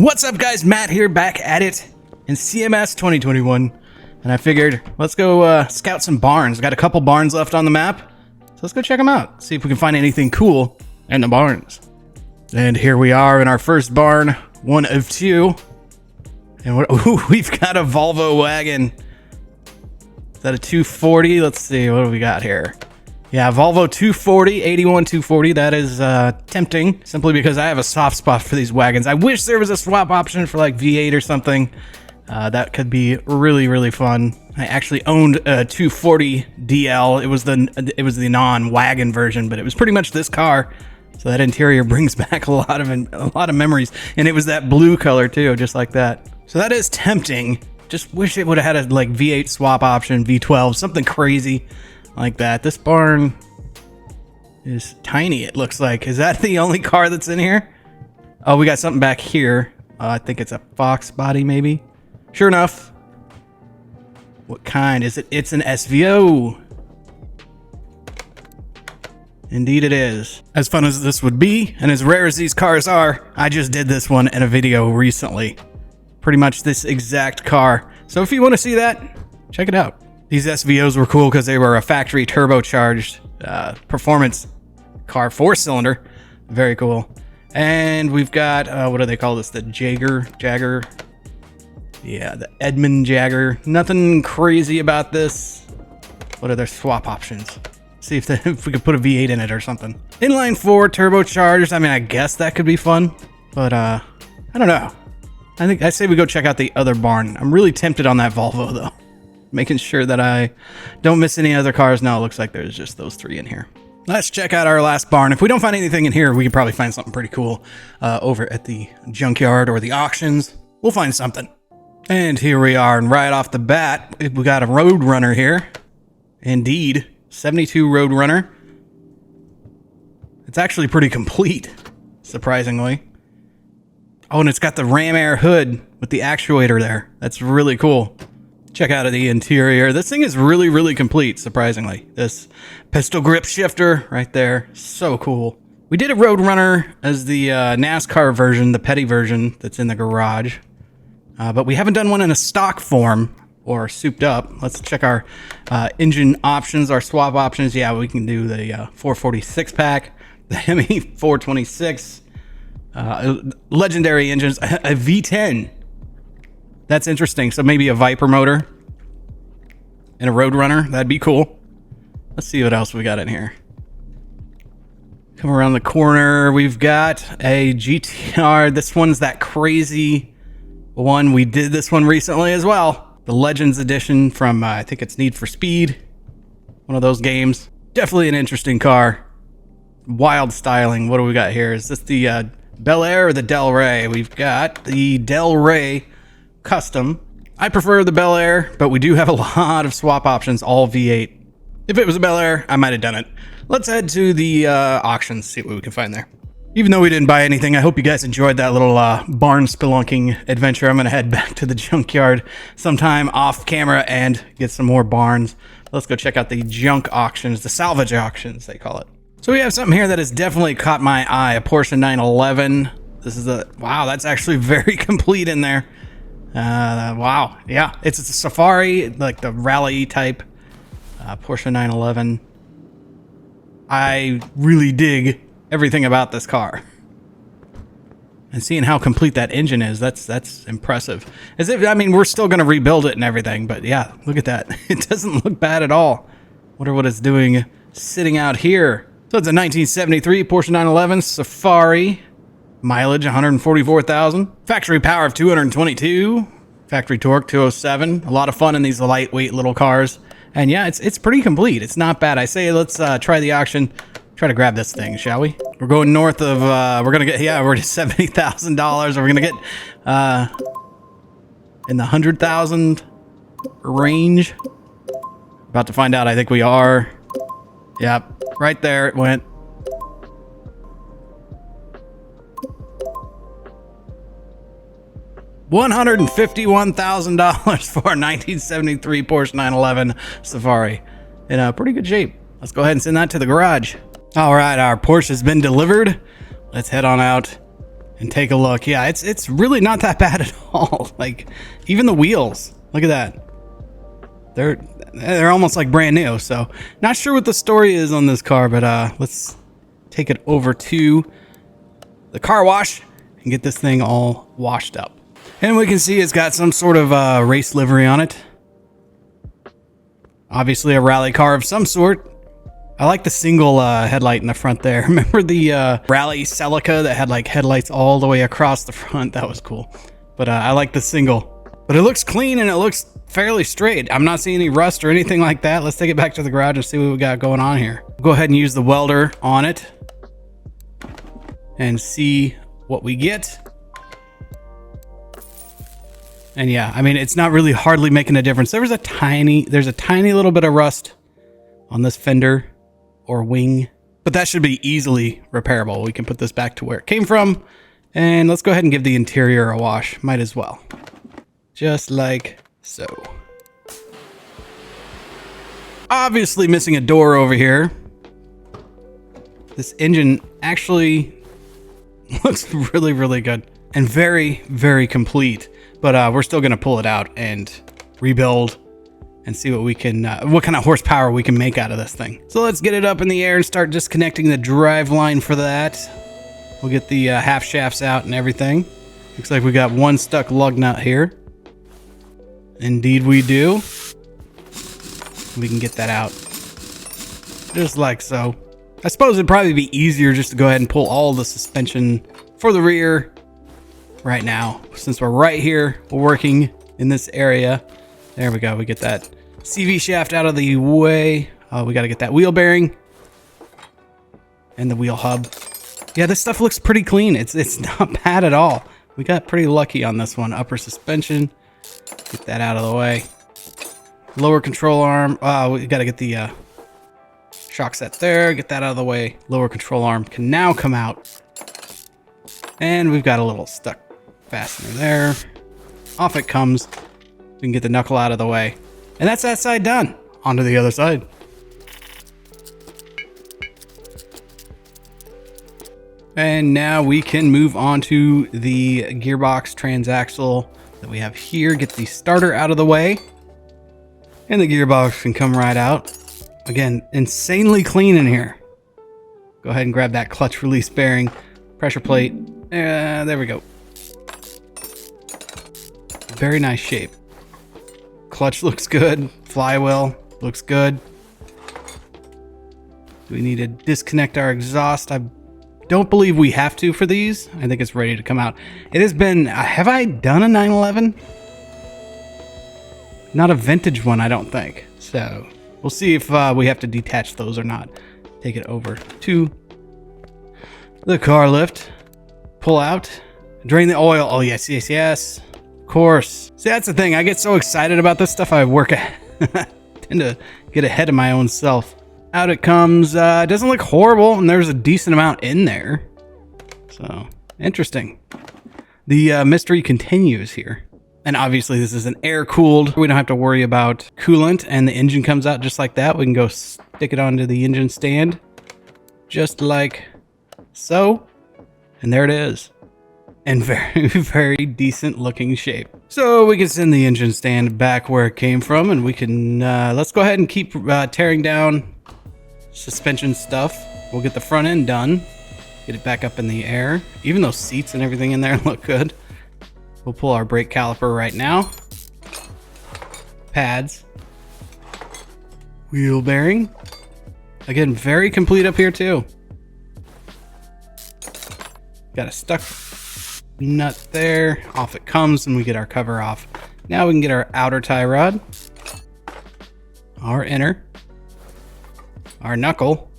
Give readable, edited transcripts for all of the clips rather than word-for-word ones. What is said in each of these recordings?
What's up guys, Matt here, back at it in CMS 2021, and I figured let's go scout some barns. Got a couple barns left on the map, so let's go check them out, see if we can find anything cool in the barns. And here we are in our first barn, one of two, and we've got a Volvo wagon. Is that a 240? Let's see, what do we got here? Yeah, Volvo 240, 81 240. That is tempting, simply because I have a soft spot for these wagons. I wish there was a swap option for like V8 or something. That could be really, really fun. I actually owned a 240 DL. It was the non-wagon version, but it was pretty much this car. So that interior brings back a lot of memories, and it was that blue color too, just like that. So that is tempting. Just wish it would have had a like V8 swap option, V12, something crazy like that. This barn is tiny, it looks like. Is that the only car that's in here? Oh, we got something back here. I think it's a Fox body, maybe. Sure enough. What kind is it? It's an SVO. Indeed it is. As fun as this would be, and as rare as these cars are, I just did this one in a video recently. Pretty much this exact car. So if you want to see that, check it out. These SVOs were cool because they were a factory turbocharged performance car, 4-cylinder. Very cool. And we've got, what do they call this? The Jagger. Yeah, the Edmund Jagger. Nothing crazy about this. What are their swap options? See if we could put a V8 in it or something. Inline 4 turbocharged. I mean, I guess that could be fun, but I don't know. I say we go check out the other barn. I'm really tempted on that Volvo though. Making sure that I don't miss any other cars. No, it looks like there's just those three in here. Let's check out our last barn. If we don't find anything in here, we can probably find something pretty cool over at the junkyard or the auctions. We'll find something. And here we are, and right off the bat, we got a Roadrunner here. Indeed, 72 Roadrunner. It's actually pretty complete, surprisingly. Oh, and it's got the ram air hood with the actuator there. That's really cool. Check out the interior. This thing is really, really complete, surprisingly. This pistol grip shifter right there. So cool. We did a Roadrunner as the NASCAR version, the petty version that's in the garage. But we haven't done one in a stock form or souped up. Let's check our engine options, our swap options. Yeah, we can do the 446 pack, the Hemi 426, legendary engines, a V10. That's interesting. So maybe a Viper motor and a Roadrunner. That'd be cool. Let's see what else we got in here. Come around the corner. We've got a GTR. This one's that crazy one. We did this one recently as well. The Legends edition from, I think it's Need for Speed. One of those games. Definitely an interesting car. Wild styling. What do we got here? Is this the Bel Air or the Del Rey? We've got the Del Rey Custom. I prefer the Bel Air, but we do have a lot of swap options, all V8. If it was a Bel Air, I might have done it. Let's head to the auctions, see what we can find there. Even though we didn't buy anything, I hope you guys enjoyed that little barn spelunking adventure. I'm going to head back to the junkyard sometime off camera and get some more barns. Let's go check out the junk auctions, the salvage auctions, they call it. So we have something here that has definitely caught my eye, a Porsche 911. This is wow, that's actually very complete in there. Wow, yeah, it's a Safari, like the rally type Porsche 911. I really dig everything about this car, and seeing how complete that engine is, that's impressive. As if, I mean, we're still going to rebuild it and everything, but yeah, look at that. It doesn't look bad at all. Wonder what it's doing sitting out here. So it's a 1973 Porsche 911 Safari. Mileage 144,000. Factory power of 222. Factory torque 207. A lot of fun in these lightweight little cars. And yeah, it's pretty complete. It's not bad. I say let's try the auction. Try to grab this thing, shall we? We're going north of we're gonna get, yeah, we're at $70,000. We're gonna get in the 100,000 range. About to find out. I think we are. Yep, right there it went. $151,000 for a 1973 Porsche 911 Safari. In pretty good shape. Let's go ahead and send that to the garage. All right, our Porsche has been delivered. Let's head on out and take a look. Yeah, it's really not that bad at all. Like, even the wheels, look at that. They're almost like brand new. So not sure what the story is on this car, but let's take it over to the car wash and get this thing all washed up. And we can see it's got some sort of race livery on it. Obviously a rally car of some sort. I like the single headlight in the front there. Remember the rally Celica that had like headlights all the way across the front? That was cool. But I like the single. But it looks clean and it looks fairly straight. I'm not seeing any rust or anything like that. Let's take it back to the garage and see what we got going on here. Go ahead and use the welder on it and see what we get. And yeah, I mean, it's not really hardly making a difference. There's a tiny little bit of rust on this fender or wing, but that should be easily repairable. We can put this back to where it came from, and let's go ahead and give the interior a wash. Might as well. Just like so. Obviously missing a door over here. This engine actually looks really, really good and very, very complete. But we're still gonna pull it out and rebuild and see what we can, what kind of horsepower we can make out of this thing. So let's get it up in the air and start disconnecting the drive line for that. We'll get the half shafts out and everything. Looks like we got one stuck lug nut here. Indeed we do. We can get that out just like so. I suppose it'd probably be easier just to go ahead and pull all the suspension for the rear right now, since we're right here working in this area. There we go. We get that CV shaft out of the way. We got to get that wheel bearing and the wheel hub. Yeah, this stuff looks pretty clean. It's not bad at all. We got pretty lucky on this one. Upper suspension. Get that out of the way. Lower control arm. We got to get the shock set there. Get that out of the way. Lower control arm can now come out. And we've got a little stuck fastener there. Off it comes. We can get the knuckle out of the way. And that's that side done. Onto the other side. And now we can move on to the gearbox transaxle that we have here. Get the starter out of the way. And the gearbox can come right out. Again, insanely clean in here. Go ahead and grab that clutch release bearing, pressure plate. There we go. Very nice shape. Clutch looks good. Flywheel looks good. Do we need to disconnect our exhaust? I don't believe we have to for these. I think it's ready to come out. It has been, have I done a 911? Not a vintage one, I don't think. So we'll see if we have to detach those or not. Take it over to the car lift. Pull out. Drain the oil. Oh, yes, yes, yes. Of course. See, that's the thing. I get so excited about this stuff. I tend to get ahead of my own self. Out it comes. It doesn't look horrible, and there's a decent amount in there. So, interesting. The mystery continues here. And obviously, this is an air-cooled. We don't have to worry about coolant, and the engine comes out just like that. We can go stick it onto the engine stand. Just like so. And there it is. In very, very decent looking shape. So we can send the engine stand back where it came from, and we can, let's go ahead and keep tearing down suspension stuff. We'll get the front end done. Get it back up in the air. Even those seats and everything in there look good. We'll pull our brake caliper right now. Pads. Wheel bearing. Again, very complete up here too. Got a stuck nut there. Off it comes, and we get our cover off. Now we can get our outer tie rod, our inner, our knuckle,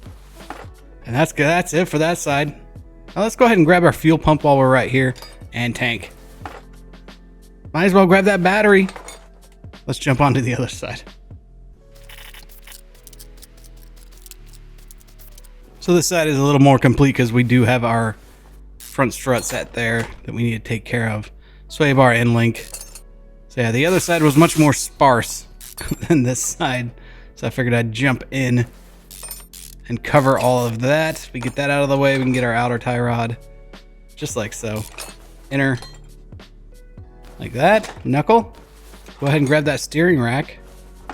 and that's good. That's it for that side. Now let's go ahead and grab our fuel pump while we're right here, and tank. Might as well grab that battery. Let's jump onto the other side. So this side is a little more complete because we do have our front strut set there that we need to take care of. Sway bar end link. So yeah, the other side was much more sparse than this side. So I figured I'd jump in and cover all of that. We get that out of the way. We can get our outer tie rod just like so. Inner, like that. Knuckle. Go ahead and grab that steering rack,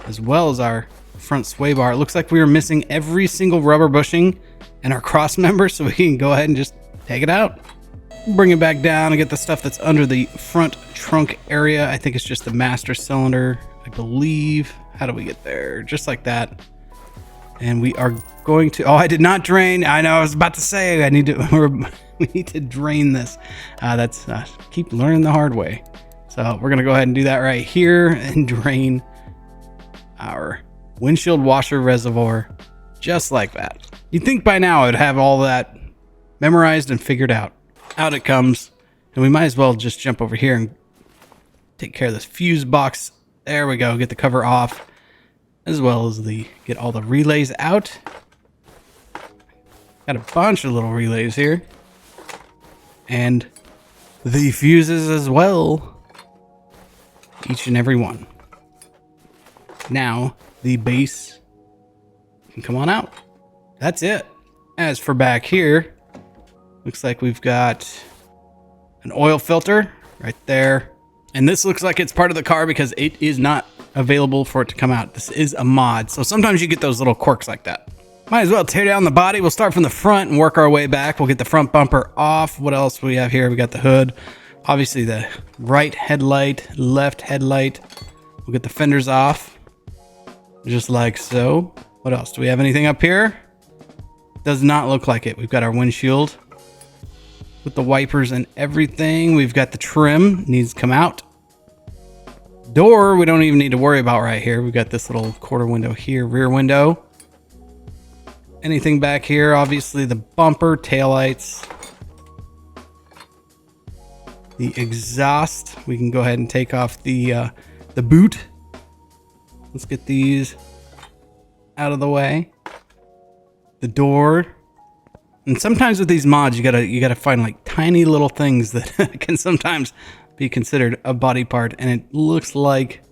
as well as our front sway bar. It looks like we are missing every single rubber bushing and our cross member, so we can go ahead and just take it out. Bring it back down and get the stuff that's under the front trunk area. I think it's just the master cylinder, I believe. How do we get there? Just like that. And we are going to, oh, I did not drain. I know, I was about to say, I need to, we need to drain this. That's, keep learning the hard way. So we're gonna go ahead and do that right here and drain our windshield washer reservoir just like that. You'd think by now I would have all that memorized and figured out. Out it comes, and we might as well just jump over here and take care of this fuse box. There we go, get the cover off, as well as get all the relays out. Got a bunch of little relays here. And the fuses as well. Each and every one. Now, the base can come on out. That's it. As for back here, looks like we've got an oil filter right there. And this looks like it's part of the car because it is not available for it to come out. This is a mod. So sometimes you get those little quirks like that. Might as well tear down the body. We'll start from the front and work our way back. We'll get the front bumper off. What else do we have here? We got the hood. Obviously the right headlight, left headlight. We'll get the fenders off. Just like so. What else? Do we have anything up here? Does not look like it. We've got our windshield with the wipers and everything. We've got the trim, needs to come out. Door, we don't even need to worry about right here. We've got this little quarter window here, rear window. Anything back here? Obviously the bumper, taillights. The exhaust, we can go ahead and take off the boot. Let's get these out of the way. The door. And sometimes with these mods, you gotta find like tiny little things that can sometimes be considered a body part. And it looks like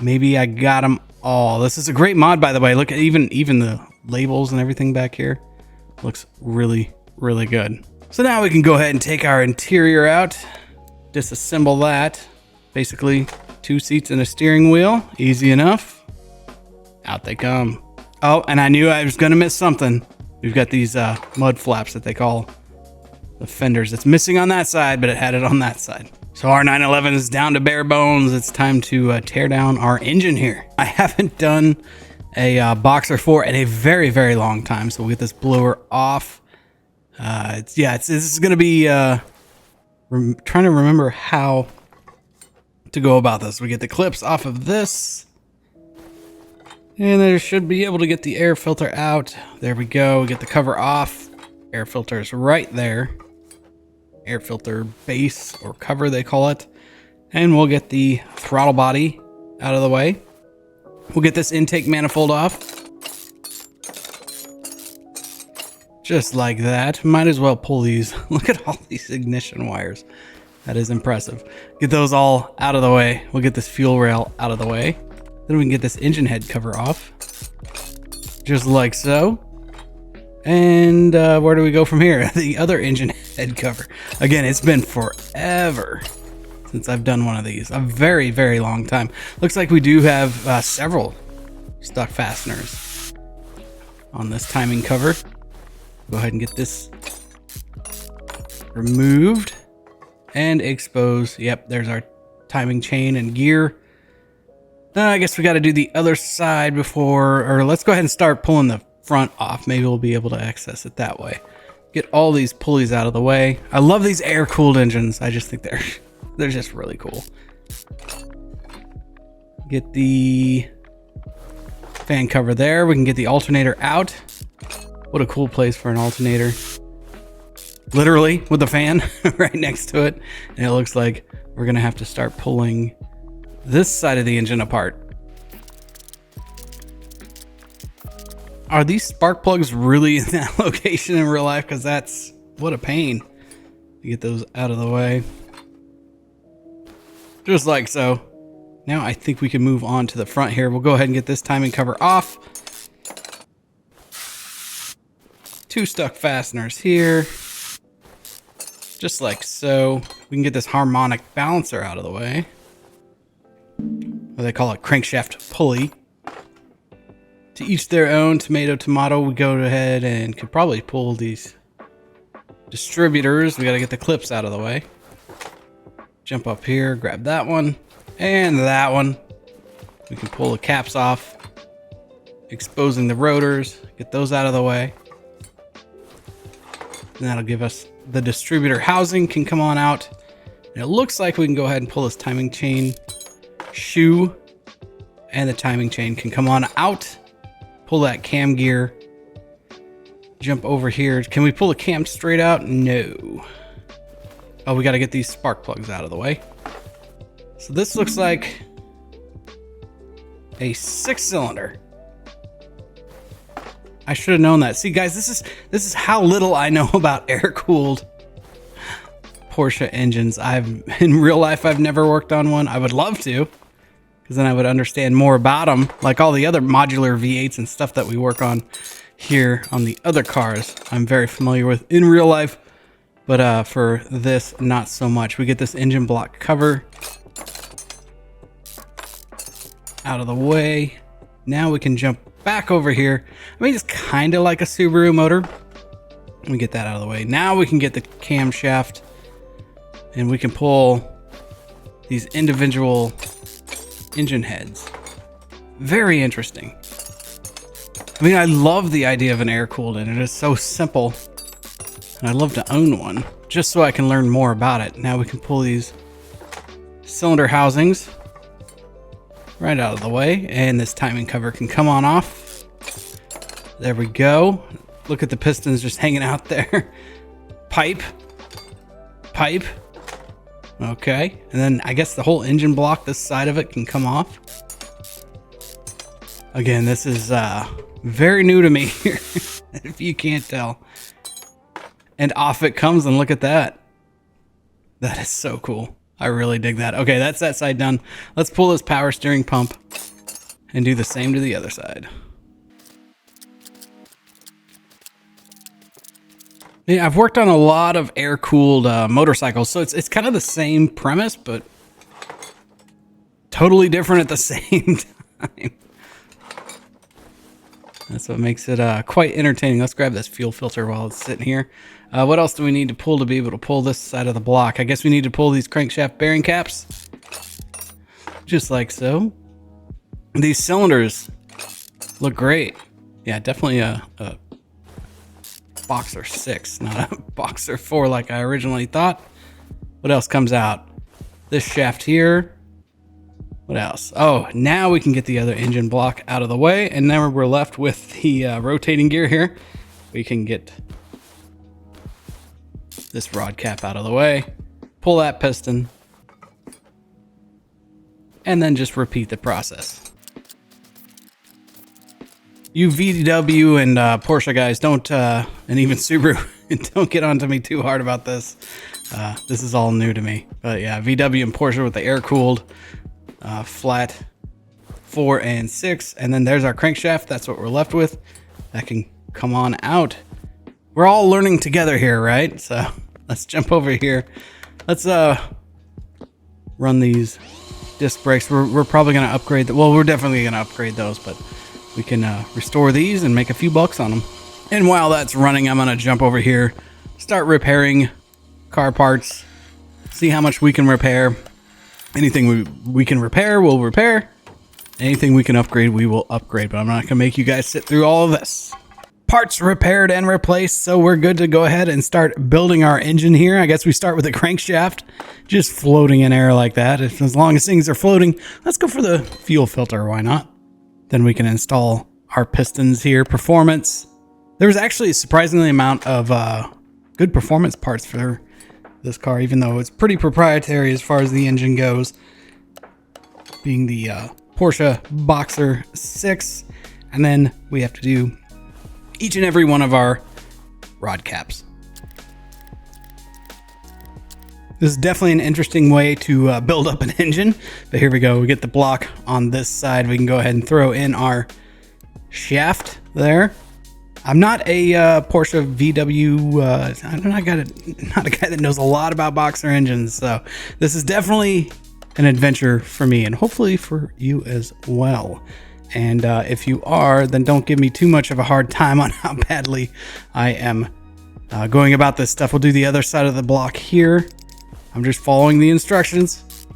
maybe I got them all. This is a great mod, by the way. Look at even the labels and everything back here. Looks really, really good. So now we can go ahead and take our interior out, disassemble that. Basically 2 seats and a steering wheel. Easy enough. Out they come. Oh, and I knew I was gonna miss something. We've got these mud flaps that they call the fenders. It's missing on that side, but it had it on that side. So our 911 is down to bare bones. It's time to tear down our engine here. I haven't done a boxer 4 in a very, very long time. So we'll get this blower off. This is going to be trying to remember how to go about this. We get the clips off of this. And there should be able to get the air filter out. There we go. We get the cover off. Air filter is right there. Air filter base or cover, they call it. And we'll get the throttle body out of the way. We'll get this intake manifold off. Just like that. Might as well pull these. Look at all these ignition wires. That is impressive. Get those all out of the way. We'll get this fuel rail out of the way. Then we can get this engine head cover off. Just like so. And where do we go from here? The other engine head cover. Again, it's been forever since I've done one of these. A very, very long time. Looks like we do have several stock fasteners on this timing cover. Go ahead and get this removed and expose. Yep, there's our timing chain and gear. I guess we got to do the other side before, or let's go ahead and start pulling the front off. Maybe we'll be able to access it that way. Get all these pulleys out of the way. I love these air-cooled engines. I just think they're just really cool. Get the fan cover there. We can get the alternator out. What a cool place for an alternator. Literally with the fan right next to it. And it looks like we're gonna have to start pulling this side of the engine apart. Are these spark plugs really in that location in real life? Because that's, what a pain to get those out of the way. Just like so. Now I think we can move on to the front here. We'll go ahead and get this timing cover off. 2 stuck fasteners here. Just like so. We can get this harmonic balancer out of the way. Or they call it crankshaft pulley. To each their own, tomato. We go ahead and could probably pull these distributors. We got to get the clips out of the way. Jump up here, grab that one and that one. We can pull the caps off, exposing the rotors, get those out of the way. And that'll give us the distributor housing can come on out. And it looks like we can go ahead and pull this timing chain shoe, and the timing chain can come on out. Pull that cam gear. Jump over here. Can we pull the cam straight out? No. Oh, we got to get these spark plugs out of the way. So this looks like a 6-cylinder. I should have known that. See, guys, this is how little I know about air-cooled Porsche engines. In real life, I've never worked on one. I would love to, because then I would understand more about them, like all the other modular V8s and stuff that we work on here on the other cars. I'm very familiar with in real life, but for this, not so much. We get this engine block cover out of the way. Now we can jump back over here. I mean, it's kind of like a Subaru motor. Let me get that out of the way. Now we can get the camshaft, and we can pull these individual engine heads. Very interesting. I mean, I love the idea of an air-cooled engine. It is so simple, and I'd love to own one just so I can learn more about it. Now we can pull these cylinder housings right out of the way, and this timing cover can come on off. There we go. Look at the pistons just hanging out there. Pipe. Okay, and then I guess the whole engine block, this side of it, can come off. Again, this is very new to me here, if you can't tell. And off it comes, and look at that. That is so cool. I really dig that. Okay, that's that side done. Let's pull this power steering pump and do the same to the other side. Yeah, I've worked on a lot of air-cooled motorcycles, so it's kind of the same premise, but totally different at the same time. That's what makes it quite entertaining. Let's grab this fuel filter while it's sitting here. What else do we need to pull to be able to pull this side of the block? I guess we need to pull these crankshaft bearing caps. Just like so. These cylinders look great. Yeah, definitely a Boxer 6, not a Boxer 4 like I originally thought. What else comes out? This shaft here. What else? Oh, now we can get the other engine block out of the way, and now we're left with the rotating gear here. We can get this rod cap out of the way, pull that piston, and then just repeat the process. You VW and Porsche guys don't, and even Subaru, don't get onto me too hard about this. This is all new to me. But yeah, VW and Porsche with the air-cooled flat 4 and 6. And then there's our crankshaft. That's what we're left with. That can come on out. We're all learning together here, right? So let's jump over here. Let's run these disc brakes. We're probably going to upgrade. Well, we're definitely going to upgrade those, but we can restore these and make a few bucks on them. And while that's running, I'm going to jump over here, start repairing car parts, see how much we can repair. Anything we can repair, we'll repair. Anything we can upgrade, we will upgrade. But I'm not going to make you guys sit through all of this. Parts repaired and replaced, so we're good to go ahead and start building our engine here. I guess we start with the crankshaft, just floating in air like that. As long as things are floating, let's go for the fuel filter. Why not? Then we can install our pistons here. Performance. There was actually a surprisingly amount of good performance parts for this car, even though it's pretty proprietary as far as the engine goes, being the Porsche Boxer 6. And then we have to do each and every one of our rod caps. This is definitely an interesting way to build up an engine, but here we go. We get the block on this side. We can go ahead and throw in our shaft there. I'm not a Porsche VW. I'm not a guy that knows a lot about boxer engines. So this is definitely an adventure for me, and hopefully for you as well. And if you are, then don't give me too much of a hard time on how badly I am going about this stuff. We'll do the other side of the block here. I'm just following the instructions.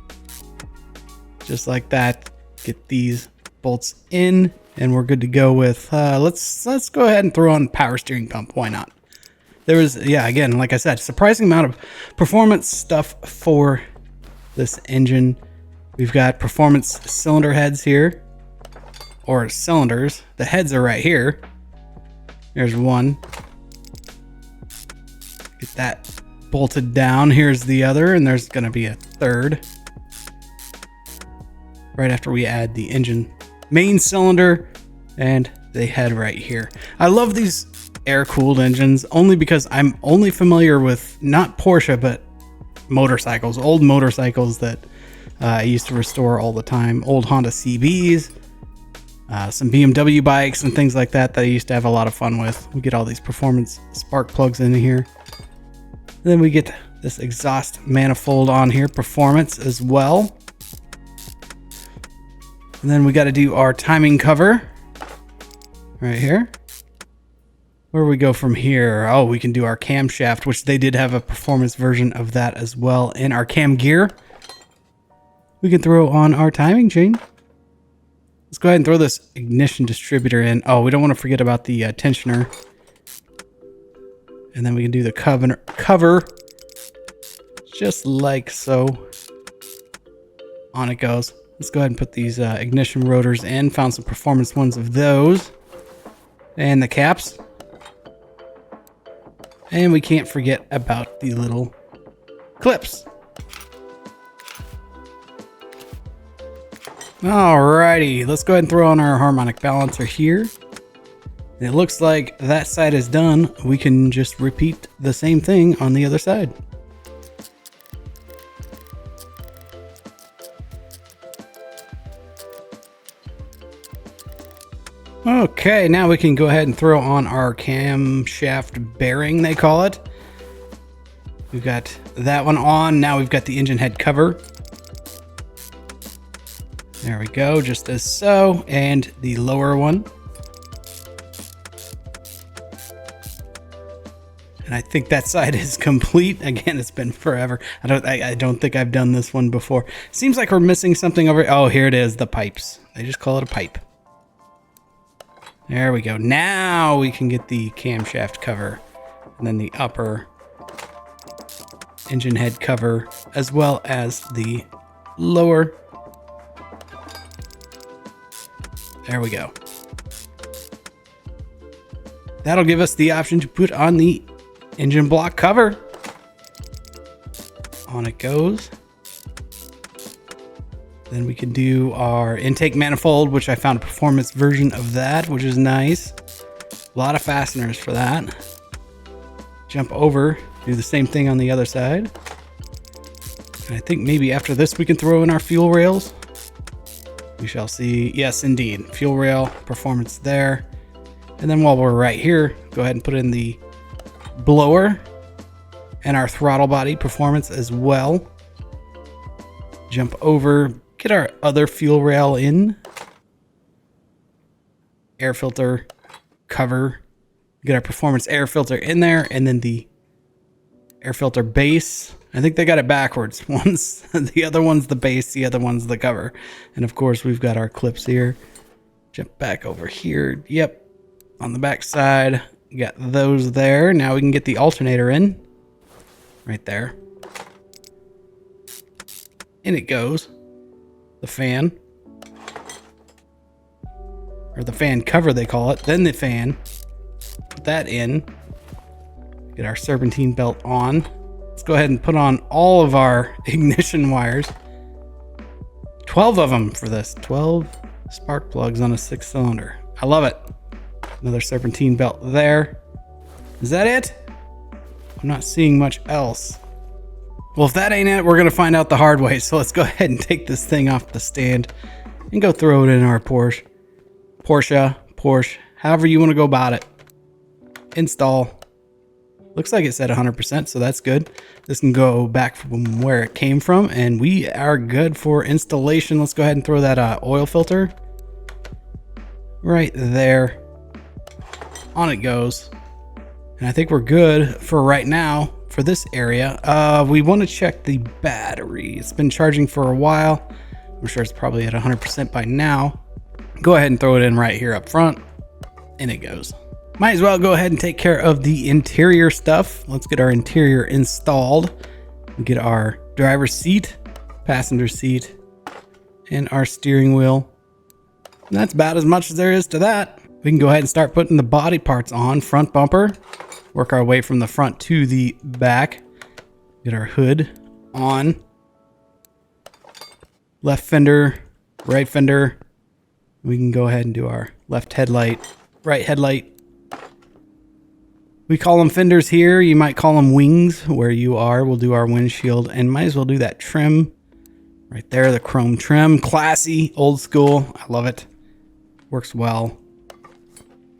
Just like that. Get these bolts in, and we're good to go with, let's go ahead and throw on power steering pump. Why not? There was, yeah, again, like I said, surprising amount of performance stuff for this engine. We've got performance cylinder heads here, or cylinders. The heads are right here. There's one. Get that bolted down. Here's the other, and there's going to be a third right after we add the engine main cylinder and the head right here. I love these air-cooled engines only because I'm only familiar with not Porsche but motorcycles, old motorcycles that I used to restore all the time. Old Honda CBs, some BMW bikes and things like that I used to have a lot of fun with. We get all these performance spark plugs in here. And then we get this exhaust manifold on here, performance as well. And then we got to do our timing cover right here. Where do we go from here? Oh, we can do our camshaft, which they did have a performance version of that as well. In our cam gear, we can throw on our timing chain. Let's go ahead and throw this ignition distributor in. Oh, we don't want to forget about the tensioner. And then we can do the cover just like so. On it goes. Let's go ahead and put these ignition rotors in. Found some performance ones of those. And the caps. And we can't forget about the little clips. Alrighty, let's go ahead and throw on our harmonic balancer here. And it looks like that side is done. We can just repeat the same thing on the other side. Okay, now we can go ahead and throw on our camshaft bearing, they call it. We've got that one on. Now we've got the engine head cover. There we go, just as so. And the lower one. And I think that side is complete. Again, it's been forever. I don't think I've done this one before. Seems like we're missing something over. Oh, here it is, the pipes. They just call it a pipe. There we go. Now we can get the camshaft cover, and then the upper engine head cover, as well as the lower. There we go. That'll give us the option to put on the engine block cover. On it goes. Then we can do our intake manifold, which I found a performance version of that, which is nice. A lot of fasteners for that. Jump over, do the same thing on the other side. And I think maybe after this we can throw in our fuel rails. We shall see. Yes, indeed. Fuel rail, performance there. And then while we're right here, go ahead and put in the blower and our throttle body performance as well. Jump over, get our other fuel rail in. Air filter cover. Get our performance air filter in there, and then the air filter base. I think they got it backwards. One's the other one's the base, the other one's the cover. And of course we've got our clips here. Jump back over here. Yep. On the back side, got those there. Now we can get the alternator in. Right there. In it goes. The fan. Or the fan cover they call it. Then the fan. Put that in. Get our serpentine belt on. Let's go ahead and put on all of our ignition wires. 12 of them for this. 12 spark plugs on a 6-cylinder. I love it. Another serpentine belt there. Is that it? I'm not seeing much else. Well, if that ain't it, we're going to find out the hard way. So let's go ahead and take this thing off the stand and go throw it in our Porsche, however you want to go about it. install. Looks like it said 100%, so that's good. This can go back from where it came from, and we are good for installation. Let's go ahead and throw that oil filter right there. On it goes. And I think we're good for right now for this area. We want to check the battery. It's been charging for a while. I'm sure it's probably at 100% by now. Go ahead and throw it in right here up front, and it goes. Might as well go ahead and take care of the interior stuff. Let's get our interior installed. We get our driver's seat, passenger seat, and our steering wheel. And that's about as much as there is to that. We can go ahead and start putting the body parts on. Front bumper, work our way from the front to the back. Get our hood on. Left fender, right fender. We can go ahead and do our left headlight, right headlight. We call them fenders here. You might call them wings where you are. We'll do our windshield, and might as well do that trim right there, the chrome trim. Classy, old school. I love it. Works well.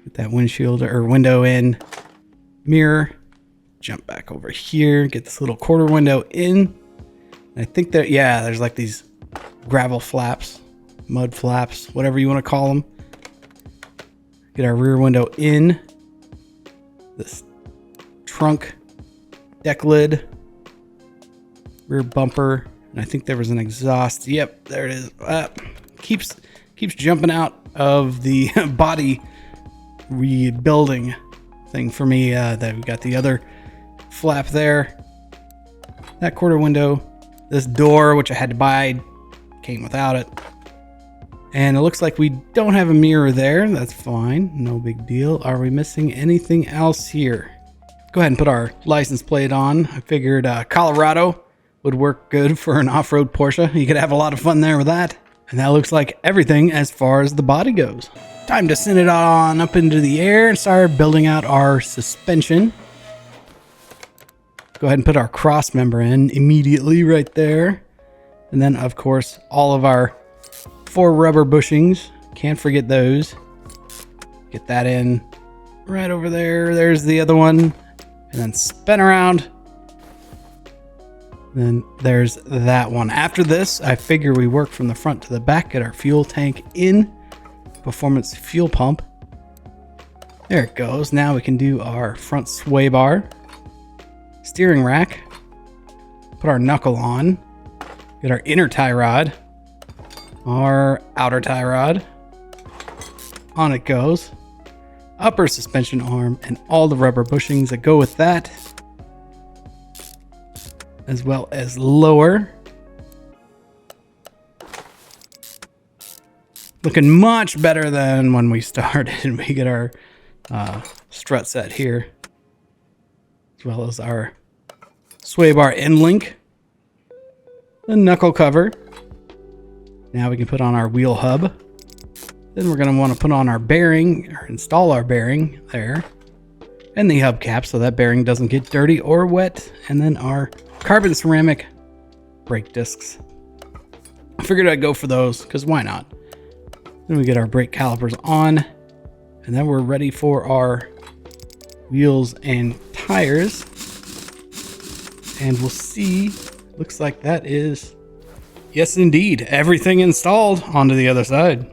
Get that windshield or window in. Mirror. Jump back over here. Get this little quarter window in. I think that, yeah, there's like these gravel flaps, mud flaps, whatever you want to call them. Get our rear window in. This trunk deck lid, rear bumper, and I think there was an exhaust. Yep, there it is. Keeps jumping out of the body rebuilding thing for me. That we got the other flap there. That quarter window, this door, which I had to buy, came without it. And it looks like we don't have a mirror there. That's fine. No big deal. Are we missing anything else here? Go ahead and put our license plate on. I figured Colorado would work good for an off-road Porsche. You could have a lot of fun there with that. And that looks like everything as far as the body goes. Time to send it on up into the air and start building out our suspension. Go ahead and put our cross member in immediately right there. And then, of course, all of our 4 rubber bushings. Can't forget those. Get that in right over there. There's the other one. And then spin around. Then there's that one. After this, I figure we work from the front to the back. Get our fuel tank in. Performance fuel pump. There it goes. Now we can do our front sway bar. Steering rack. Put our knuckle on. Get our inner tie rod. Our outer tie rod. On it goes. Upper suspension arm and all the rubber bushings that go with that. As well as lower. Looking much better than when we started. We get our strut set here. As well as our sway bar end link. The knuckle cover. Now we can put on our wheel hub. Then we're going to want to put on our bearing, or install our bearing there. And the hubcap so that bearing doesn't get dirty or wet. And then our carbon ceramic brake discs. I figured I'd go for those, because why not? Then we get our brake calipers on. And then we're ready for our wheels and tires. And we'll see. Looks like that is... Yes, indeed. Everything installed onto the other side.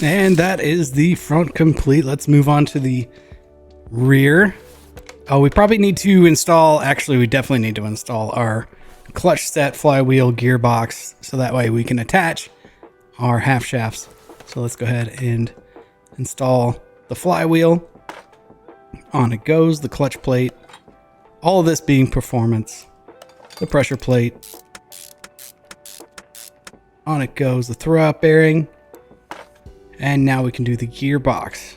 And that is the front complete. Let's move on to the rear. Oh, we probably need to install... Actually, we definitely need to install our clutch set flywheel gearbox. So that way we can attach our half shafts. So let's go ahead and install the flywheel. On it goes, the clutch plate, all of this being performance, the pressure plate, on it goes, the throwout bearing, and now we can do the gearbox.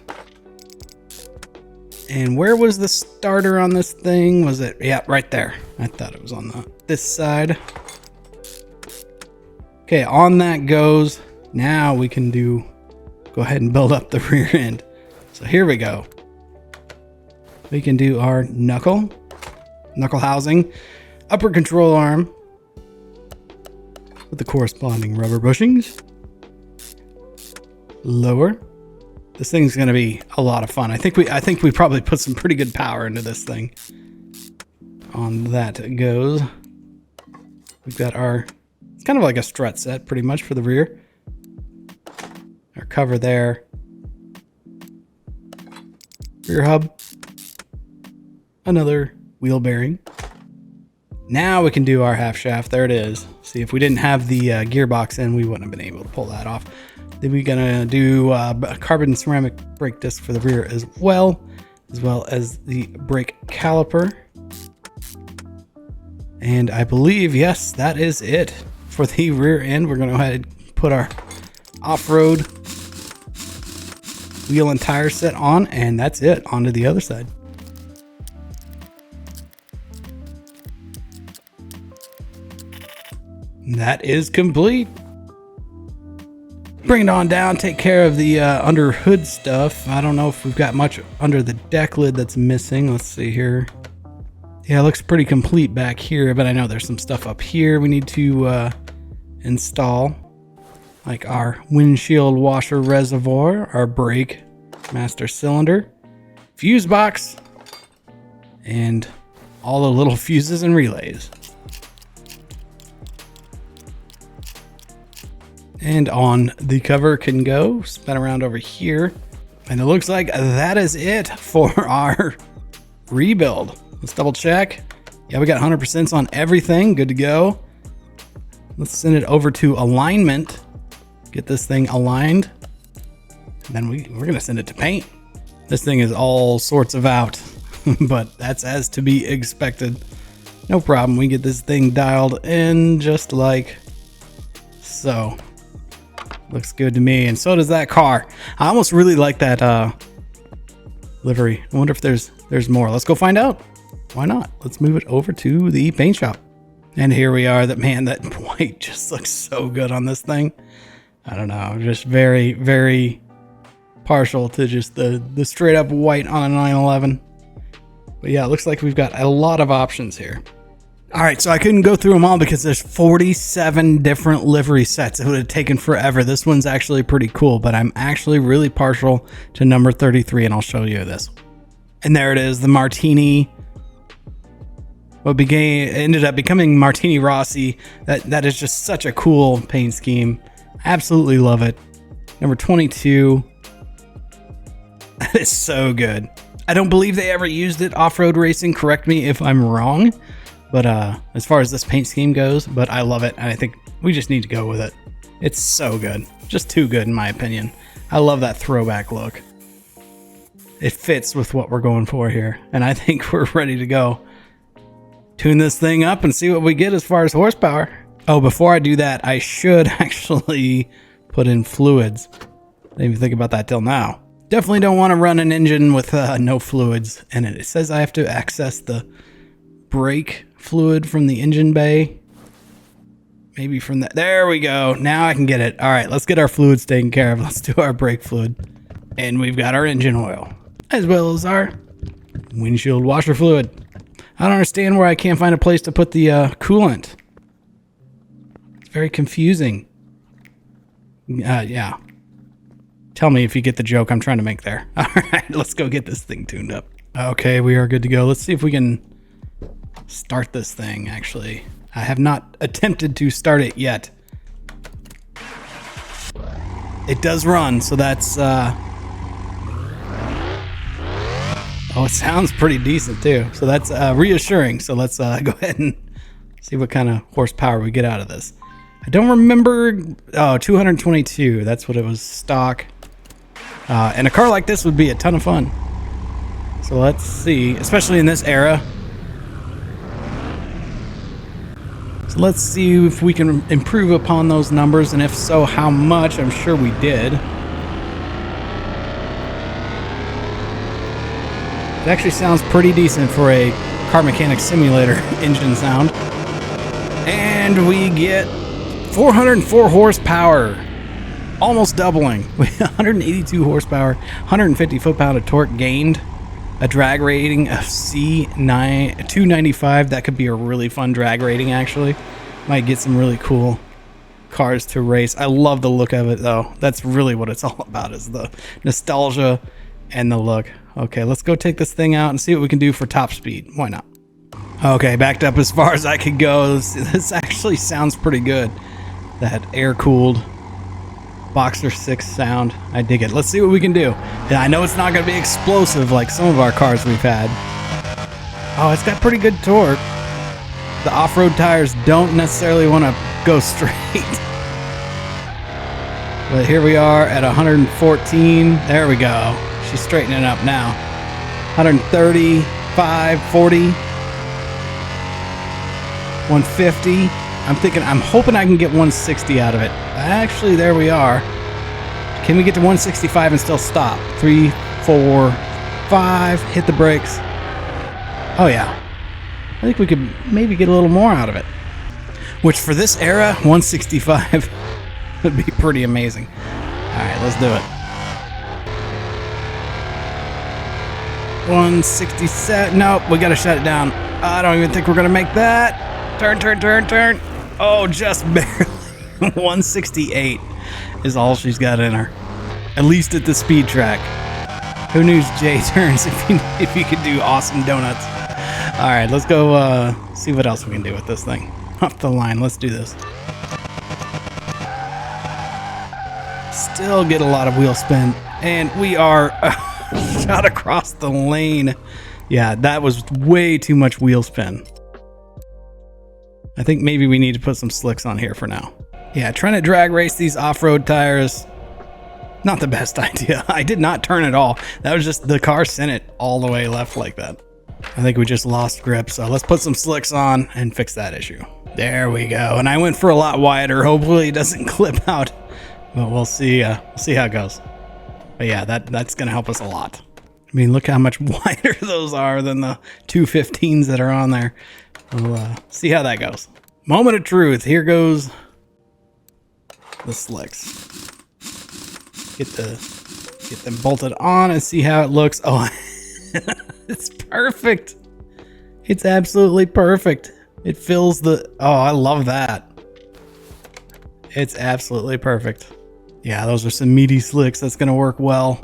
And where was the starter on this thing? Was it, yeah, right there. I thought it was on this side. Okay, on that goes. Now we can go ahead and build up the rear end. So here we go. We can do our knuckle housing, upper control arm, with the corresponding rubber bushings. Lower. This thing's gonna be a lot of fun. I think we probably put some pretty good power into this thing. On that it goes. We've got our, it's kind of like a strut set pretty much for the rear. Our cover there. Rear hub. Another wheel bearing. Now we can do our half shaft. There it is. See, if we didn't have the gearbox in, we wouldn't have been able to pull that off. Then we're gonna do a carbon ceramic brake disc for the rear as well as the brake caliper. And I believe, yes, that is it for the rear end. We're gonna go ahead and put our off-road wheel and tire set on, and that's it. Onto the other side. That is complete. Bring it on down, take care of the under hood stuff. I don't know if we've got much under the deck lid that's missing. Let's see here. Yeah, it looks pretty complete back here, but I know there's some stuff up here we need to install. Like our windshield washer reservoir, our brake master cylinder, fuse box, and all the little fuses and relays. And on the cover can go, spin around over here. And it looks like that is it for our rebuild. Let's double check. Yeah, we got 100% on everything, good to go. Let's send it over to alignment. Get this thing aligned. And then we're gonna send it to paint. This thing is all sorts of out, but that's as to be expected. No problem, we get this thing dialed in just like so. Looks good to me, and so does that car. I almost really like that livery. I wonder if there's more. Let's go find out. Why not? Let's move it over to the paint shop. And here we are. That white just looks so good on this thing. I don't know. I'm just very, very partial to just the straight up white on a 911. But yeah, it looks like we've got a lot of options here. All right, so I couldn't go through them all because there's 47 different livery sets. It would have taken forever. This one's actually pretty cool, but I'm actually really partial to number 33, and I'll show you this. And there it is, the Martini. What ended up becoming Martini Rossi. That is just such a cool paint scheme. Absolutely love it. Number 22. That is so good. I don't believe they ever used it off-road racing. Correct me if I'm wrong. But as far as this paint scheme goes, but I love it, and I think we just need to go with it. It's so good. Just too good in my opinion. I love that throwback look. It fits with what we're going for here, and I think we're ready to go. Tune this thing up and see what we get as far as horsepower. Oh, before I do that, I should actually put in fluids. Didn't even think about that till now. Definitely don't want to run an engine with no fluids in it. It says I have to access the brake fluid from the engine bay. Maybe from that. There we go. Now I can get it. All right, let's get our fluids taken care of. Let's do our brake fluid. And we've got our engine oil, as well as our windshield washer fluid. I don't understand where I can't find a place to put the coolant. It's very confusing. Yeah. Tell me if you get the joke I'm trying to make there. All right, let's go get this thing tuned up. Okay, we are good to go. Let's see if we can start this thing, actually. I have not attempted to start it yet. It does run, so that's... Oh, it sounds pretty decent, too. So that's reassuring. So let's go ahead and see what kind of horsepower we get out of this. I don't remember... Oh, 222. That's what it was stock. And a car like this would be a ton of fun. So let's see, especially in this era. So let's see if we can improve upon those numbers, and if so, how much. I'm sure we did. It actually sounds pretty decent for a car mechanic simulator engine sound. And we get 404 horsepower. Almost doubling. 182 horsepower, 150 foot-pound of torque gained. A drag rating of C295. That could be a really fun drag rating, actually. Might get some really cool cars to race. I love the look of it though. That's really what it's all about, is the nostalgia and the look. Okay, let's go take this thing out and see what we can do for top speed. Why not? Okay, backed up as far as I could go. This actually sounds pretty good. That air-cooled Boxer 6 sound. I dig it. Let's see what we can do. Yeah, I know it's not going to be explosive like some of our cars we've had. Oh, it's got pretty good torque. The off-road tires don't necessarily want to go straight. But here we are at 114. There we go. She's straightening up now. 135, 40. 150. I'm hoping I can get 160 out of it. Actually, there we are. Can we get to 165 and still stop? 3, 4, 5. Hit the brakes. Oh yeah. I think we could maybe get a little more out of it. Which for this era, 165 would be pretty amazing. Alright, let's do it. 167. Nope, we gotta shut it down. I don't even think we're gonna make that. Turn, turn, turn, turn. Oh, just barely. 168 is all she's got in her. At least at the speed track. Who knew J turns if you could do awesome donuts. All right, let's go see what else we can do with this thing. Off the line, let's do this. Still get a lot of wheel spin. And we are shot across the lane. Yeah, that was way too much wheel spin. I think maybe we need to put some slicks on here for now. Yeah, trying to drag race these off-road tires, not the best idea. I did not turn at all. That was just the car sent it all the way left like that. I think we just lost grip, so let's put some slicks on and fix that issue. There we go. And I went for a lot wider. Hopefully it doesn't clip out, but we'll see how it goes. But yeah, that's gonna help us a lot. I mean, look how much wider those are than the 215s that are on there. We'll see how that goes. Moment of truth. Here goes the slicks. Get them bolted on and see how it looks. Oh, it's perfect. It's absolutely perfect. It fills the... Oh, I love that. It's absolutely perfect. Yeah, those are some meaty slicks. That's going to work well.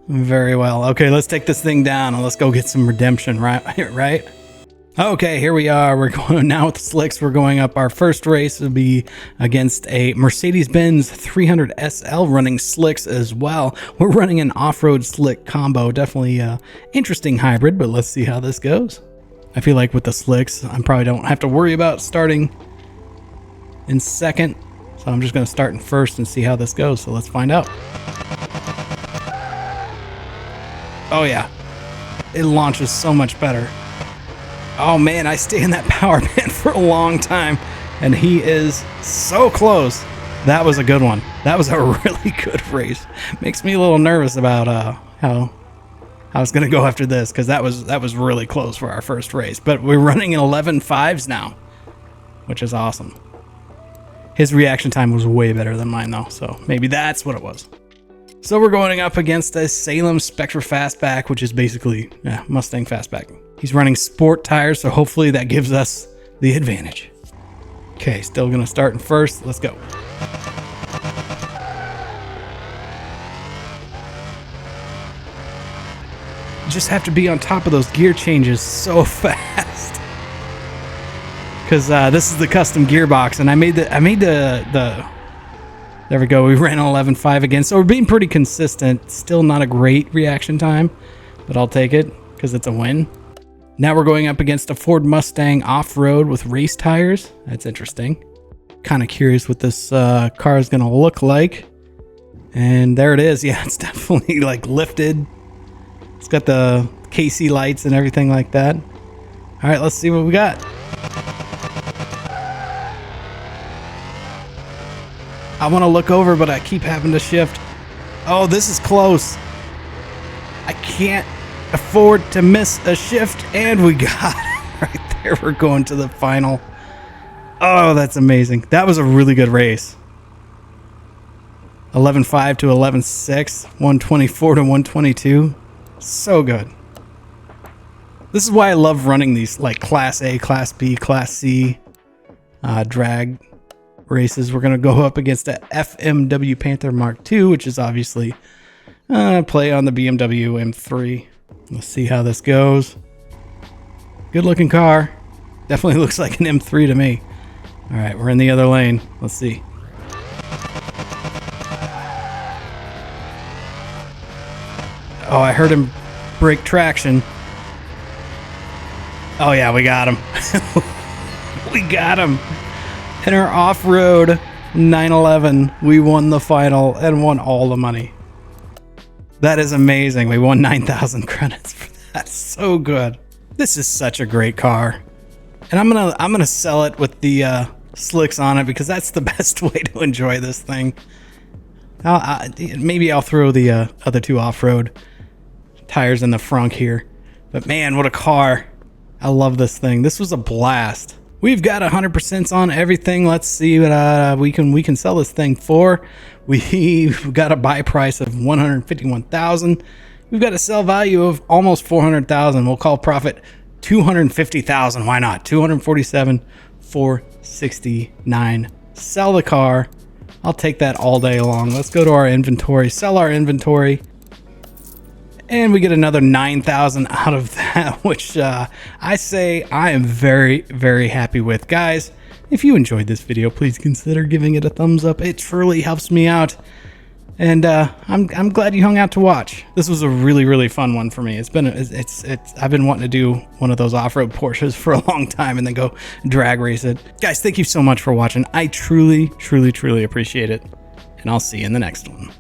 Very well. Okay, let's take this thing down and let's go get some redemption, right? Okay, here we are. We're going now with the slicks. We're going up. Our first race will be against a Mercedes-Benz 300 SL running slicks as well. We're running an off-road slick combo. Definitely interesting hybrid, but let's see how this goes. I feel like with the slicks, I probably don't have to worry about starting in second. So I'm just going to start in first and see how this goes. So let's find out. Oh yeah, it launches so much better. Oh man, I stay in that power band for a long time, and he is so close. That was a good one. That was a really good race. Makes me a little nervous about how it's gonna go after this, because that was really close for our first race. But we're running in 11.5s now, which is awesome. His reaction time was way better than mine though, so maybe that's what it was. So we're going up against a Salem Spectra Fastback, which is basically Mustang Fastback. He's running sport tires, so hopefully that gives us the advantage. Okay, still gonna start in first. Let's go. You just have to be on top of those gear changes so fast. Because this is the custom gearbox, and I made the there we go. We ran 11.5 again, so we're being pretty consistent. Still not a great reaction time, but I'll take it because it's a win. Now we're going up against a Ford Mustang off-road with race tires. That's interesting. Kind of curious what this car is going to look like. And there it is. Yeah, it's definitely like lifted. It's got the KC lights and everything like that. All right, let's see what we got. I want to look over, but I keep having to shift. Oh, this is close. I can't afford to miss a shift, and we got it right there. We're going to the final. Oh, that's amazing. That was a really good race. 11.5 to 11.6, 124 to 122. So good. This is why I love running these like Class A, Class B, Class C drag races. We're going to go up against a FMW Panther Mark II, which is obviously play on the BMW M3. Let's see how this goes. Good looking car. Definitely looks like an M3 to me. All right, we're in the other lane. Let's see. Oh, I heard him break traction. Oh yeah, we got him. We got him. In our off-road 911, we won the final and won all the money. That is amazing. We won 9,000 credits for that. So good. This is such a great car. And I'm gonna sell it with the slicks on it because that's the best way to enjoy this thing. Maybe I'll throw the other two off-road tires in the front here. But man, what a car. I love this thing. This was a blast. We've got 100% on everything. Let's see what we can sell this thing for. We've got a buy price of 151,000. We've got a sell value of almost 400,000. We'll call profit 250,000. Why not? 247,469. Sell the car. I'll take that all day long. Let's go to our inventory. Sell our inventory. And we get another 9,000 out of that, which I say I am very, very happy with. Guys, if you enjoyed this video, please consider giving it a thumbs up. It truly helps me out. And I'm glad you hung out to watch. This was a really, really fun one for me. I've been wanting to do one of those off-road Porsches for a long time and then go drag race it. Guys, thank you so much for watching. I truly, truly, truly appreciate it. And I'll see you in the next one.